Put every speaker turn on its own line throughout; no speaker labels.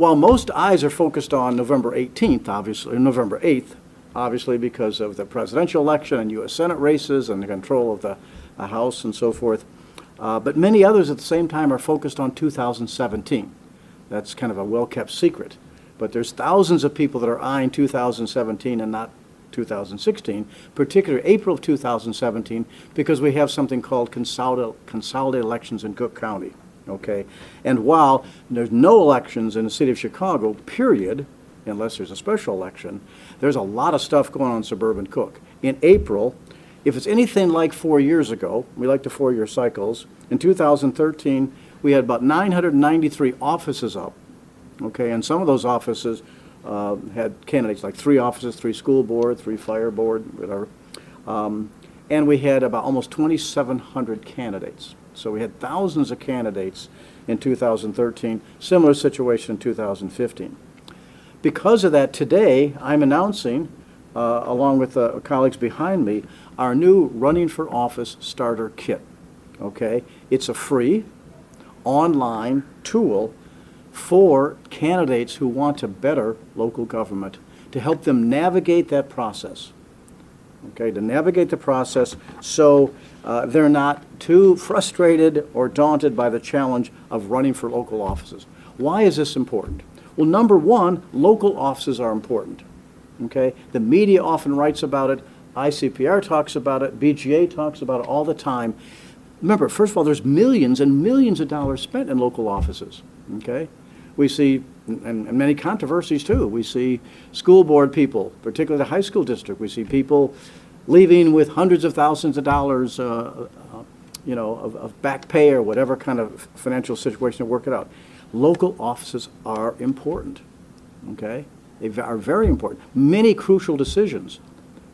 while most eyes are focused on November 18th, obviously, November 8th, obviously because of the presidential election and U.S. Senate races and the control of the House and so forth, but many others at the same time are focused on 2017. That's kind of a well-kept secret. But there's thousands of people that are eyeing 2017 and not 2016, particularly April of 2017, because we have something called consolidated elections in Cook County, okay? And while there's no elections in the city of Chicago, period, unless there's a special election, there's a lot of stuff going on in suburban Cook. In April, if it's anything like 4 years ago, we like the 4-year cycles, in 2013, we had about 993 offices up, okay? And some of those offices had candidates, like 3 offices, 3 school board, 3 fire board, whatever. And we had about almost 2,700 candidates. So we had thousands of candidates in 2013, similar situation in 2015. Because of that, today I'm announcing, along with the colleagues behind me, our new Running for Office Starter Kit, okay? It's a free online tool for candidates who want to better local government, to help them navigate that process, okay, to navigate the process so they're not too frustrated or daunted by the challenge of running for local offices. Why is this important? Well, number one, local offices are important, okay? The media often writes about it, ICPR talks about it, BGA talks about it all the time. Remember, first of all, there's millions and millions of dollars spent in local offices, okay? We see, and many controversies too, we see school board people, particularly the high school district, we see people leaving with hundreds of thousands of dollars, you know, of back pay or whatever kind of financial situation to work it out. Local offices are important, okay? They are very important. Many crucial decisions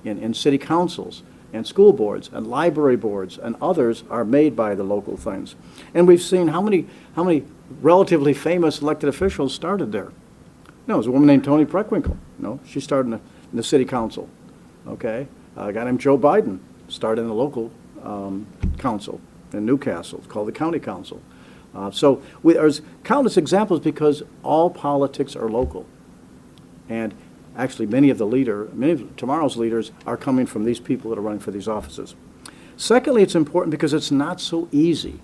in city councils and school boards and library boards and others are made by the local things. And we've seen how many relatively famous elected officials started there. No, it was a woman named Toni Preckwinkle. No, she started in the city council. Okay, a guy named Joe Biden started in the local council in Newcastle. It's called the County Council. So there's countless examples because all politics are local, and actually many of tomorrow's leaders are coming from these people that are running for these offices. Secondly, it's important because it's not so easy.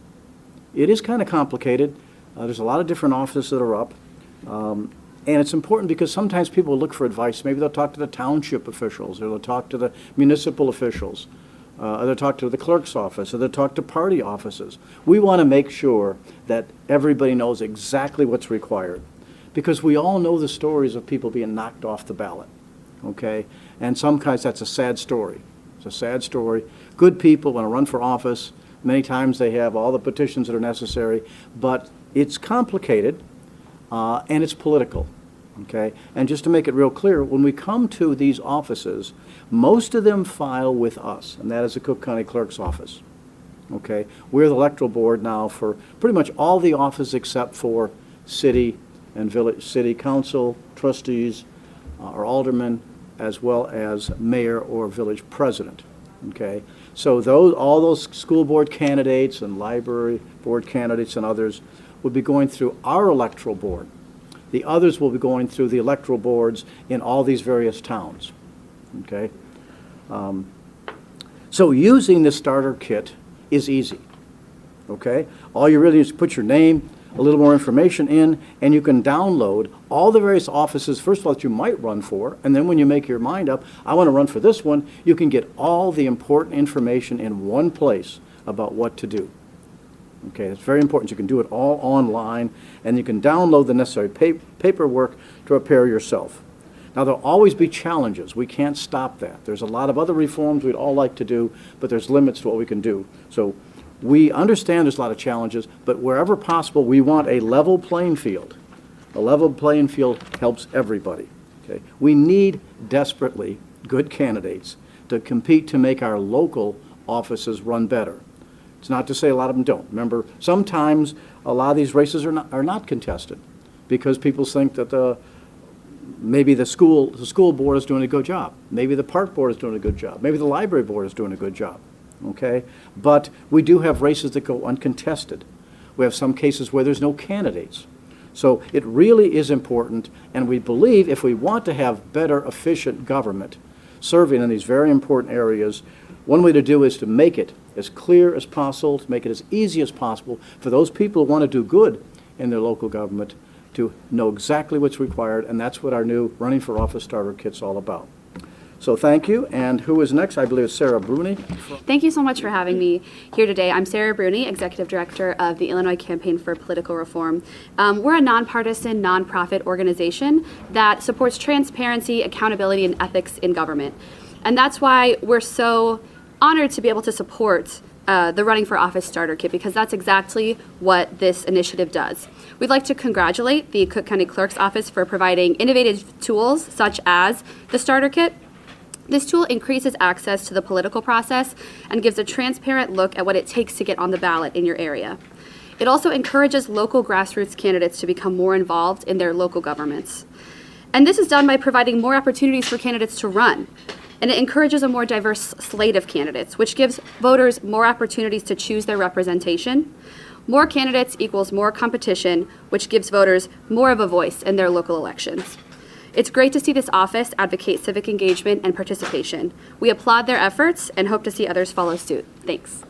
It is kind of complicated. There's a lot of different offices that are up. And it's important because sometimes people look for advice. Maybe they'll talk to the township officials, or they'll talk to the municipal officials, or they'll talk to the clerk's office, or they'll talk to party offices. We want to make sure that everybody knows exactly what's required, because we all know the stories of people being knocked off the ballot, okay? And sometimes that's a sad story. It's a sad story. Good people want to run for office. Many times they have all the petitions that are necessary, but it's complicated and it's political, okay? And just to make it real clear, when we come to these offices, most of them file with us, and that is the Cook County Clerk's office, okay? We're the electoral board now for pretty much all the offices except for city and village, city council, trustees, or aldermen, as well as mayor or village president, okay? So all those school board candidates and library board candidates and others would be going through our electoral board. The others will be going through the electoral boards in all these various towns, okay? So using this starter kit is easy, okay? All you really need is to put your name, a little more information in, and you can download all the various offices, first of all, that you might run for, and then when you make your mind up, I want to run for this one, you can get all the important information in one place about what to do. Okay, it's very important. You can do it all online, and you can download the necessary paperwork to prepare yourself. Now, there'll always be challenges. We can't stop that. There's a lot of other reforms we'd all like to do, but there's limits to what we can do. So we understand there's a lot of challenges, but wherever possible, we want a level playing field. A level playing field helps everybody. Okay? We need desperately good candidates to compete to make our local offices run better. It's not to say a lot of them don't. Remember, sometimes a lot of these races are not contested because people think that maybe the school board is doing a good job. Maybe the park board is doing a good job. Maybe the library board is doing a good job. Okay? But we do have races that go uncontested. We have some cases where there's no candidates. So it really is important, and we believe if we want to have better, efficient government serving in these very important areas, one way to do is to make it as clear as possible, to make it as easy as possible for those people who want to do good in their local government to know exactly what's required, and that's what our new Running for Office Starter Kit's all about. So thank you, and who is next? I believe it's Sarah Bruni.
Thank you so much for having me here today. I'm Sarah Bruni, Executive Director of the Illinois Campaign for Political Reform. We're a nonpartisan, nonprofit organization that supports transparency, accountability, and ethics in government. And that's why we're so honored to be able to support the Running for Office Starter Kit, because that's exactly what this initiative does. We'd like to congratulate the Cook County Clerk's Office for providing innovative tools such as the Starter Kit. This tool increases access to the political process and gives a transparent look at what it takes to get on the ballot in your area. It also encourages local grassroots candidates to become more involved in their local governments. And this is done by providing more opportunities for candidates to run. And it encourages a more diverse slate of candidates, which gives voters more opportunities to choose their representation. More candidates equals more competition, which gives voters more of a voice in their local elections. It's great to see this office advocate civic engagement and participation. We applaud their efforts and hope to see others follow suit. Thanks.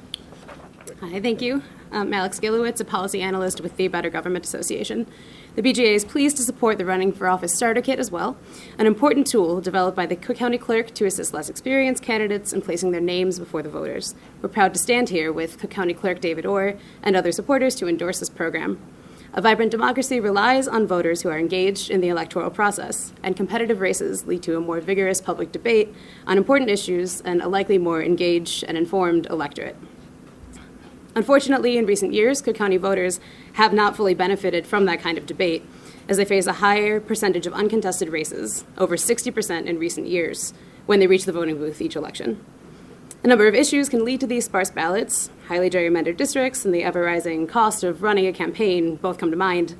Hi, thank you. I'm Alex Gilowitz, a policy analyst with the Better Government Association. The BGA is pleased to support the Running for Office Starter Kit as well, an important tool developed by the Cook County Clerk to assist less experienced candidates in placing their names before the voters. We're proud to stand here with Cook County Clerk David Orr and other supporters to endorse this program. A vibrant democracy relies on voters who are engaged in the electoral process, and competitive races lead to a more vigorous public debate on important issues and a likely more engaged and informed electorate. Unfortunately, in recent years, Cook County voters have not fully benefited from that kind of debate, as they face a higher percentage of uncontested races, over 60% in recent years, when they reach the voting booth each election. A number of issues can lead to these sparse ballots. Highly gerrymandered districts and the ever-rising cost of running a campaign both come to mind.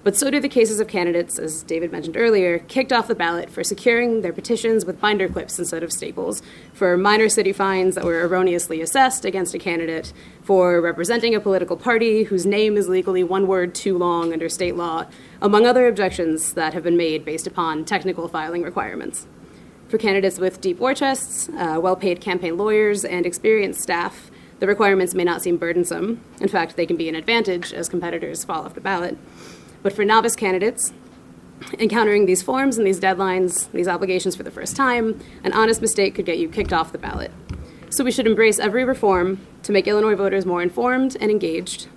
But so do the cases of candidates, as David mentioned earlier, kicked off the ballot for securing their petitions with binder clips instead of staples, for minor city fines that were erroneously assessed against a candidate, for representing a political party whose name is legally one word too long under state law, among other objections that have been made based upon technical filing requirements. For candidates with deep war chests, well-paid campaign lawyers, and experienced staff, the requirements may not seem burdensome. In fact, they can be an advantage as competitors fall off the ballot. But for novice candidates, encountering these forms and these deadlines, these obligations for the first time, an honest mistake could get you kicked off the ballot. So we should embrace every reform to make Illinois voters more informed and engaged.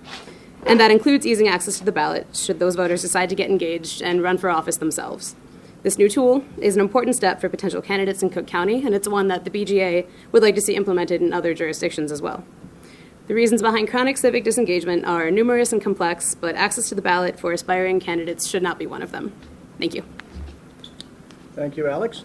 And that includes easing access to the ballot, should those voters decide to get engaged and run for office themselves. This new tool is an important step for potential candidates in Cook County, and it's one that the BGA would like to see implemented in other jurisdictions as well. The reasons behind chronic civic disengagement are numerous and complex, but access to the ballot for aspiring candidates should not be one of them. Thank you.
Thank you, Alex.